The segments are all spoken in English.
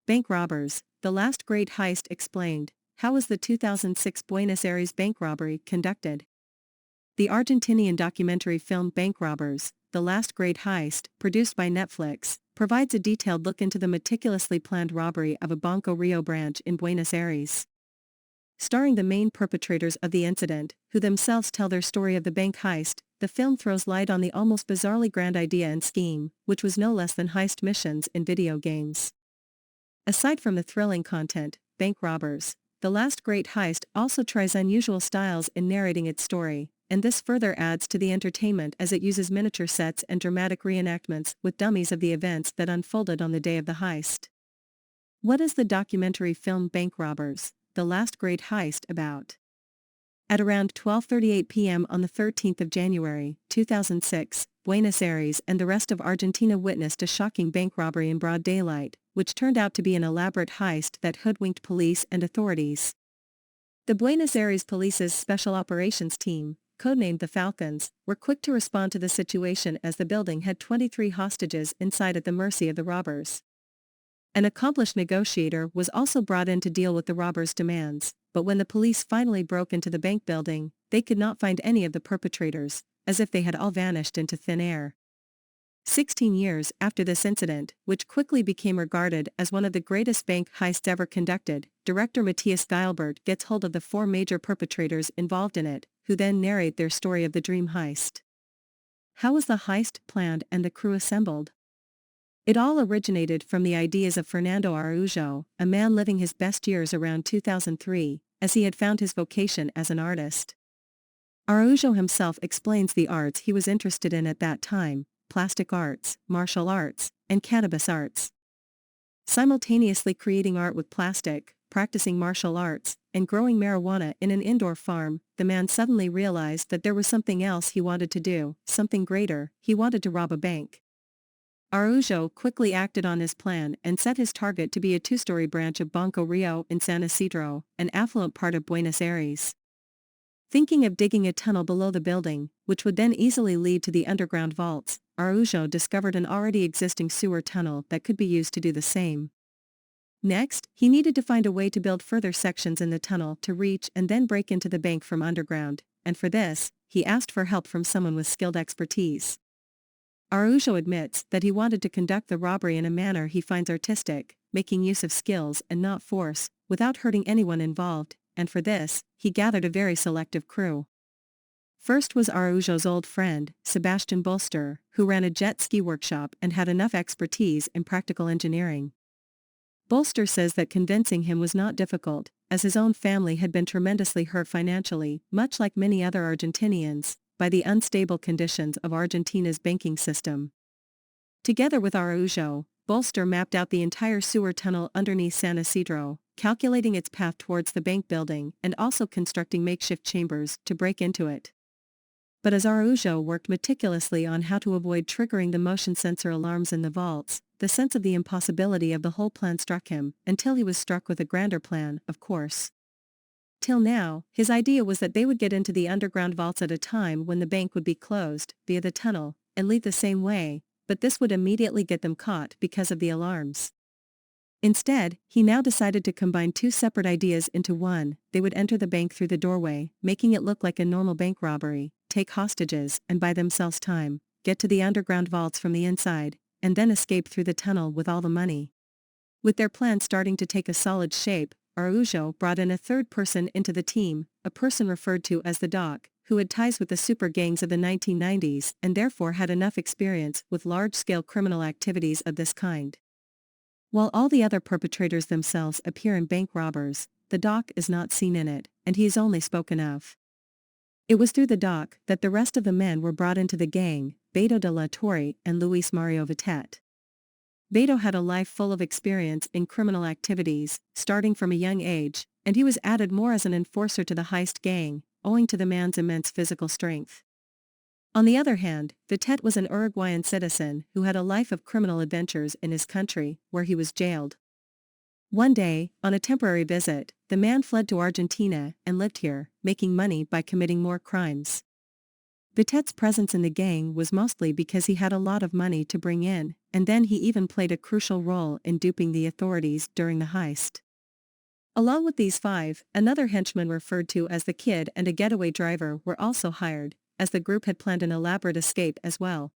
Bank robbers, the last great heist explained. How was the 2006 Buenos Aires bank robbery conducted? The Argentinian documentary film Bank Robbers, The Last Great Heist, produced by Netflix, provides a detailed look into the meticulously planned robbery of a Banco Rio branch in Buenos Aires. Starring the main perpetrators of the incident, who themselves tell their story of the bank heist, the film throws light on the almost bizarrely grand idea and scheme, which was no less than heist missions in video games. Aside from the thrilling content, Bank Robbers, The Last Great Heist also tries unusual styles in narrating its story, and this further adds to the entertainment as it uses miniature sets and dramatic reenactments with dummies of the events that unfolded on the day of the heist. What is the documentary film Bank Robbers, The Last Great Heist about? At around 12:38 p.m. on the 13th of January, 2006, Buenos Aires and the rest of Argentina witnessed a shocking bank robbery in broad daylight, which turned out to be an elaborate heist that hoodwinked police and authorities. The Buenos Aires Police's Special Operations Team, codenamed the Falcons, were quick to respond to the situation as the building had 23 hostages inside at the mercy of the robbers. An accomplished negotiator was also brought in to deal with the robbers' demands, but when the police finally broke into the bank building, they could not find any of the perpetrators, as if they had all vanished into thin air. 16 years after this incident, which quickly became regarded as one of the greatest bank heists ever conducted, director Matthias Geilbert gets hold of the 4 major perpetrators involved in it, who then narrate their story of the dream heist. How was the heist planned and the crew assembled? It all originated from the ideas of Fernando Araujo, a man living his best years around 2003, as he had found his vocation as an artist. Araujo himself explains the arts he was interested in at that time: plastic arts, martial arts, and cannabis arts. Simultaneously creating art with plastic, practicing martial arts, and growing marijuana in an indoor farm, the man suddenly realized that there was something else he wanted to do, something greater. He wanted to rob a bank. Araujo quickly acted on his plan and set his target to be a 2-story branch of Banco Rio in San Isidro, an affluent part of Buenos Aires. Thinking of digging a tunnel below the building, which would then easily lead to the underground vaults, Araujo discovered an already existing sewer tunnel that could be used to do the same. Next, he needed to find a way to build further sections in the tunnel to reach and then break into the bank from underground, and for this, he asked for help from someone with skilled expertise. Araujo admits that he wanted to conduct the robbery in a manner he finds artistic, making use of skills and not force, without hurting anyone involved, and for this, he gathered a very selective crew. First was Araujo's old friend, Sebastian Bolster, who ran a jet ski workshop and had enough expertise in practical engineering. Bolster says that convincing him was not difficult, as his own family had been tremendously hurt financially, much like many other Argentinians, by the unstable conditions of Argentina's banking system. Together with Araujo, Bolster mapped out the entire sewer tunnel underneath San Isidro, calculating its path towards the bank building and also constructing makeshift chambers to break into it. But as Araujo worked meticulously on how to avoid triggering the motion sensor alarms in the vaults, the sense of the impossibility of the whole plan struck him, until he was struck with a grander plan, of course. Till now, his idea was that they would get into the underground vaults at a time when the bank would be closed, via the tunnel, and leave the same way, but this would immediately get them caught because of the alarms. Instead, he now decided to combine 2 separate ideas into one. They would enter the bank through the doorway, making it look like a normal bank robbery, take hostages and buy themselves time, get to the underground vaults from the inside, and then escape through the tunnel with all the money. With their plan starting to take a solid shape, Araujo brought in a 3rd person into the team, a person referred to as the Doc, who had ties with the super gangs of the 1990s and therefore had enough experience with large-scale criminal activities of this kind. While all the other perpetrators themselves appear in Bank Robbers, the Doc is not seen in it, and he is only spoken of. It was through the Doc that the rest of the men were brought into the gang: Beto de la Torre and Luis Mario Vitet. Beto had a life full of experience in criminal activities, starting from a young age, and he was added more as an enforcer to the heist gang, owing to the man's immense physical strength. On the other hand, Vitet was an Uruguayan citizen who had a life of criminal adventures in his country, where he was jailed. One day, on a temporary visit, the man fled to Argentina and lived here, making money by committing more crimes. Vitet's presence in the gang was mostly because he had a lot of money to bring in, and then he even played a crucial role in duping the authorities during the heist. Along with these 5, another henchman referred to as the Kid and a getaway driver were also hired, as the group had planned an elaborate escape as well.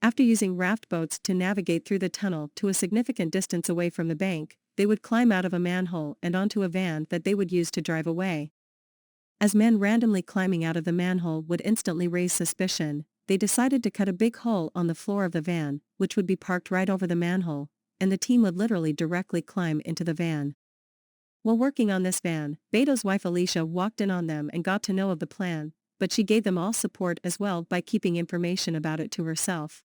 After using raft boats to navigate through the tunnel to a significant distance away from the bank, they would climb out of a manhole and onto a van that they would use to drive away. As men randomly climbing out of the manhole would instantly raise suspicion, they decided to cut a big hole on the floor of the van, which would be parked right over the manhole, and the team would literally directly climb into the van. While working on this van, Beto's wife Alicia walked in on them and got to know of the plan, but she gave them all support as well by keeping information about it to herself.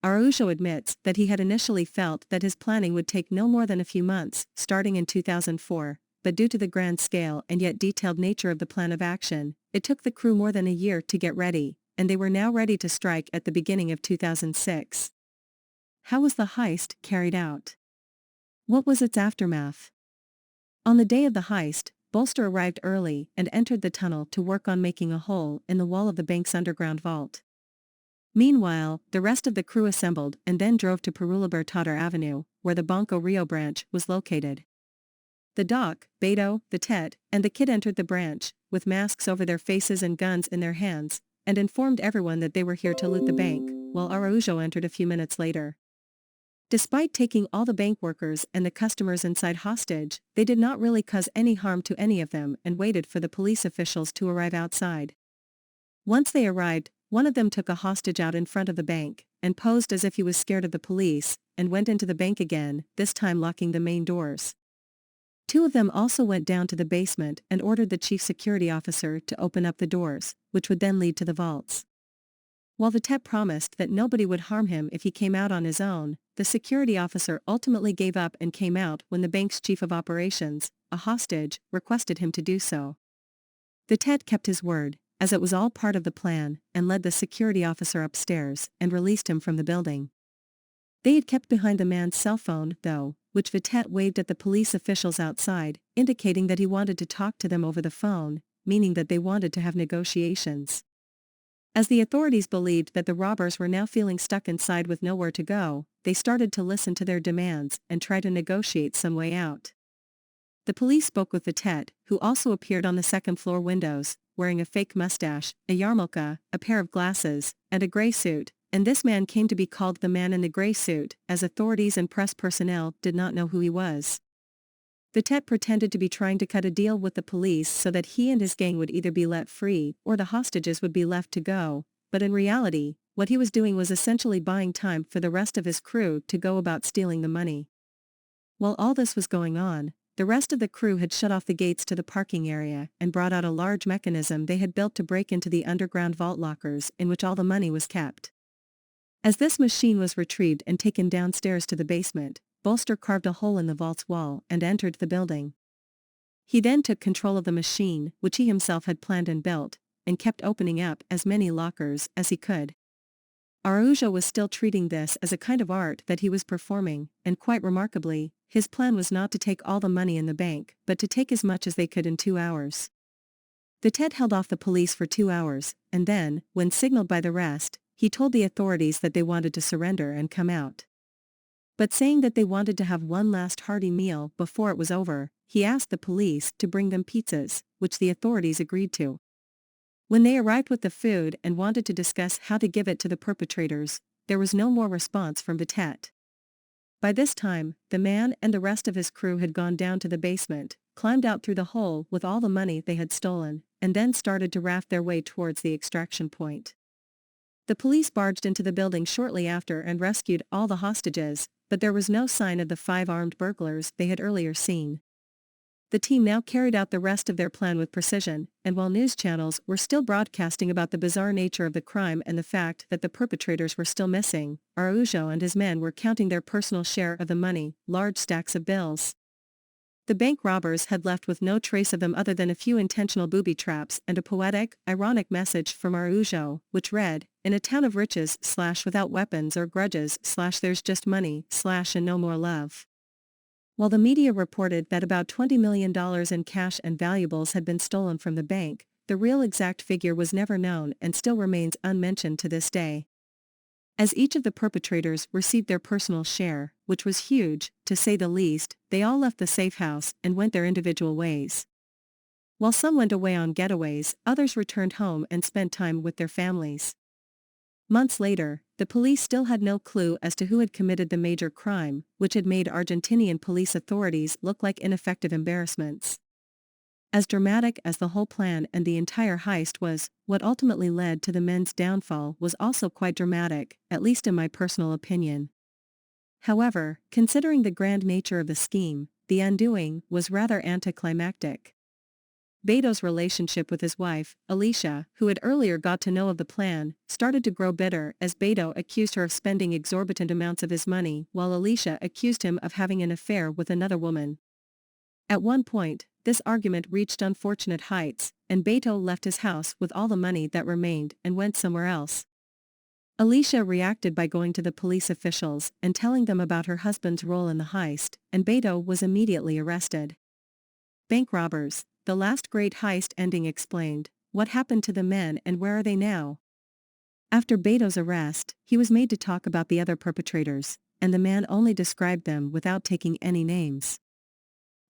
Araujo admits that he had initially felt that his planning would take no more than a few months, starting in 2004, but due to the grand scale and yet detailed nature of the plan of action, it took the crew more than a year to get ready, and they were now ready to strike at the beginning of 2006. How was the heist carried out? What was its aftermath? On the day of the heist, Bolster arrived early and entered the tunnel to work on making a hole in the wall of the bank's underground vault. Meanwhile, the rest of the crew assembled and then drove to Perula Bertador Avenue, where the Banco Rio branch was located. The Doc, Beto, the Tet, and the Kid entered the branch, with masks over their faces and guns in their hands, and informed everyone that they were here to loot the bank, while Araujo entered a few minutes later. Despite taking all the bank workers and the customers inside hostage, they did not really cause any harm to any of them and waited for the police officials to arrive outside. Once they arrived, one of them took a hostage out in front of the bank, and posed as if he was scared of the police, and went into the bank again, this time locking the main doors. 2 of them also went down to the basement and ordered the chief security officer to open up the doors, which would then lead to the vaults. While the Tet promised that nobody would harm him if he came out on his own, the security officer ultimately gave up and came out when the bank's chief of operations, a hostage, requested him to do so. The Tet kept his word, as it was all part of the plan, and led the security officer upstairs and released him from the building. They had kept behind the man's cell phone, though, which Vitet waved at the police officials outside, indicating that he wanted to talk to them over the phone, meaning that they wanted to have negotiations. As the authorities believed that the robbers were now feeling stuck inside with nowhere to go, they started to listen to their demands and try to negotiate some way out. The police spoke with Vitet, who also appeared on the second-floor windows, wearing a fake mustache, a yarmulke, a pair of glasses, and a gray suit, and this man came to be called the man in the gray suit, as authorities and press personnel did not know who he was. Vitet pretended to be trying to cut a deal with the police so that he and his gang would either be let free or the hostages would be left to go, but in reality, what he was doing was essentially buying time for the rest of his crew to go about stealing the money. While all this was going on, the rest of the crew had shut off the gates to the parking area and brought out a large mechanism they had built to break into the underground vault lockers in which all the money was kept. As this machine was retrieved and taken downstairs to the basement, Bolster carved a hole in the vault's wall and entered the building. He then took control of the machine, which he himself had planned and built, and kept opening up as many lockers as he could. Araujo was still treating this as a kind of art that he was performing, and quite remarkably, his plan was not to take all the money in the bank but to take as much as they could in 2 hours. Vitet held off the police for 2 hours, and then, when signaled by the rest, he told the authorities that they wanted to surrender and come out. But saying that they wanted to have one last hearty meal before it was over, he asked the police to bring them pizzas, which the authorities agreed to. When they arrived with the food and wanted to discuss how to give it to the perpetrators, there was no more response from Vitet. By this time, the man and the rest of his crew had gone down to the basement, climbed out through the hole with all the money they had stolen, and then started to raft their way towards the extraction point. The police barged into the building shortly after and rescued all the hostages, but there was no sign of the 5 armed burglars they had earlier seen. The team now carried out the rest of their plan with precision, and while news channels were still broadcasting about the bizarre nature of the crime and the fact that the perpetrators were still missing, Araujo and his men were counting their personal share of the money, large stacks of bills. The bank robbers had left with no trace of them other than a few intentional booby traps and a poetic, ironic message from Araujo, which read, "In a town of riches / without weapons or grudges / there's just money / and no more love." While the media reported that about $20 million in cash and valuables had been stolen from the bank, the real exact figure was never known and still remains unmentioned to this day. As each of the perpetrators received their personal share, which was huge, to say the least, they all left the safe house and went their individual ways. While some went away on getaways, others returned home and spent time with their families. Months later, the police still had no clue as to who had committed the major crime, which had made Argentinian police authorities look like ineffective embarrassments. As dramatic as the whole plan and the entire heist was, what ultimately led to the men's downfall was also quite dramatic, at least in my personal opinion. However, considering the grand nature of the scheme, the undoing was rather anticlimactic. Beto's relationship with his wife, Alicia, who had earlier got to know of the plan, started to grow bitter as Beto accused her of spending exorbitant amounts of his money while Alicia accused him of having an affair with another woman. At one point, this argument reached unfortunate heights, and Beto left his house with all the money that remained and went somewhere else. Alicia reacted by going to the police officials and telling them about her husband's role in the heist, and Beto was immediately arrested. Bank robbers, the last great heist ending explained, what happened to the men and where are they now? After Beto's arrest, he was made to talk about the other perpetrators, and the man only described them without taking any names.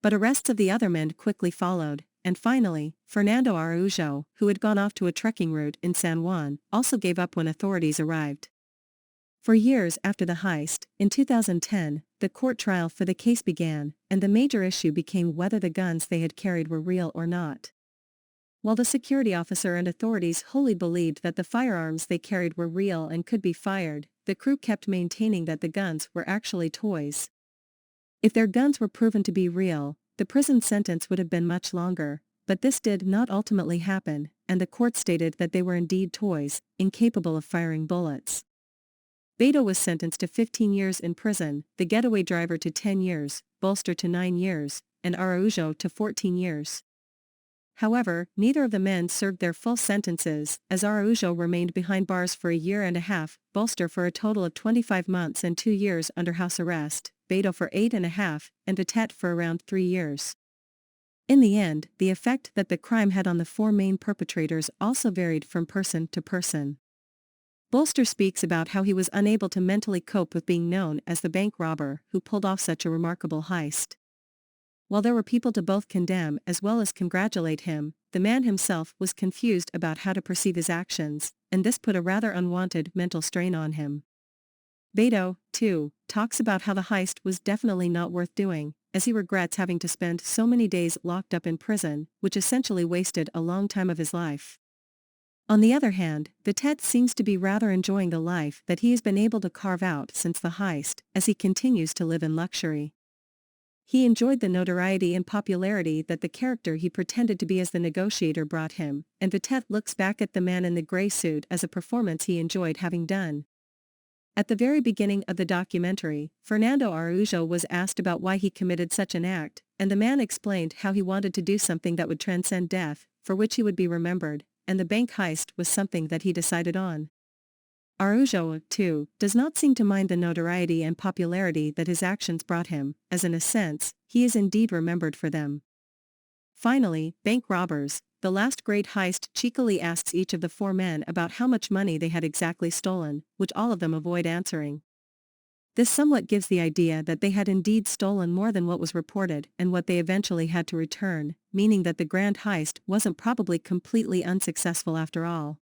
But arrests of the other men quickly followed, and finally, Fernando Araujo, who had gone off to a trekking route in San Juan, also gave up when authorities arrived. For years after the heist, in 2010, the court trial for the case began, and the major issue became whether the guns they had carried were real or not. While the security officer and authorities wholly believed that the firearms they carried were real and could be fired, the crew kept maintaining that the guns were actually toys. If their guns were proven to be real, the prison sentence would have been much longer, but this did not ultimately happen, and the court stated that they were indeed toys, incapable of firing bullets. Beto was sentenced to 15 years in prison, the getaway driver to 10 years, Bolster to 9 years, and Araujo to 14 years. However, neither of the men served their full sentences, as Araujo remained behind bars for a year and a half, Bolster for a total of 25 months and 2 years under house arrest, Beto for 8.5, and Vitet for around 3 years. In the end, the effect that the crime had on the four main perpetrators also varied from person to person. Bolster speaks about how he was unable to mentally cope with being known as the bank robber who pulled off such a remarkable heist. While there were people to both condemn as well as congratulate him, the man himself was confused about how to perceive his actions, and this put a rather unwanted mental strain on him. Beto, too, talks about how the heist was definitely not worth doing, as he regrets having to spend so many days locked up in prison, which essentially wasted a long time of his life. On the other hand, Vitet seems to be rather enjoying the life that he has been able to carve out since the heist, as he continues to live in luxury. He enjoyed the notoriety and popularity that the character he pretended to be as the negotiator brought him, and Vitet looks back at the man in the grey suit as a performance he enjoyed having done. At the very beginning of the documentary, Fernando Araujo was asked about why he committed such an act, and the man explained how he wanted to do something that would transcend death, for which he would be remembered, and the bank heist was something that he decided on. Araujo, too, does not seem to mind the notoriety and popularity that his actions brought him, as in a sense, he is indeed remembered for them. Finally, bank robbers, the last great heist cheekily asks each of the four men about how much money they had exactly stolen, which all of them avoid answering. This somewhat gives the idea that they had indeed stolen more than what was reported and what they eventually had to return, meaning that the grand heist wasn't probably completely unsuccessful after all.